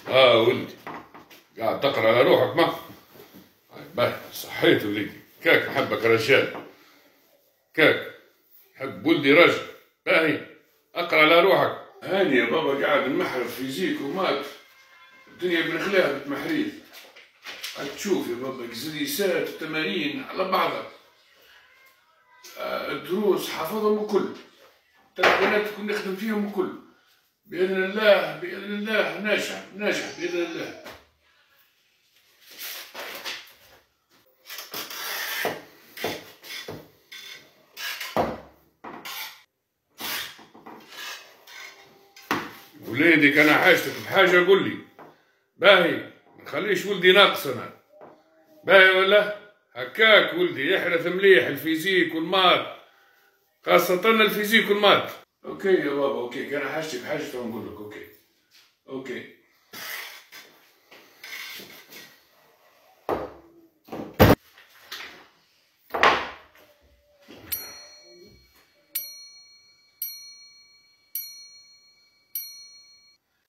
ولدي قاعد تقرا على روحك ما باهي صحيت وليدي كاك نحبك رجال كاك حب ولدي رجل باهي اقرا على روحك. هاني يا بابا قاعد نمحر فيزيك ومات الدنيا بنخلاها بالتمحرير. تشوف يا بابا اكزريسات وتمارين على بعضها، الدروس حافظهم الكل، التمرينات كنا نخدم فيهم الكل بإذن الله بإذن الله ناجح بإذن الله. وليدك أنا حاجتك بحاجة قول لي باهي، ما نخليش ولدي ناقص أنا باهي ولا هكاك. ولدي يحرث مليح الفيزيك والمات، خاصة الفيزيك والمات. اوكي يا بابا اوكي، كان حاجتي بحاجة ونقول لك اوكي.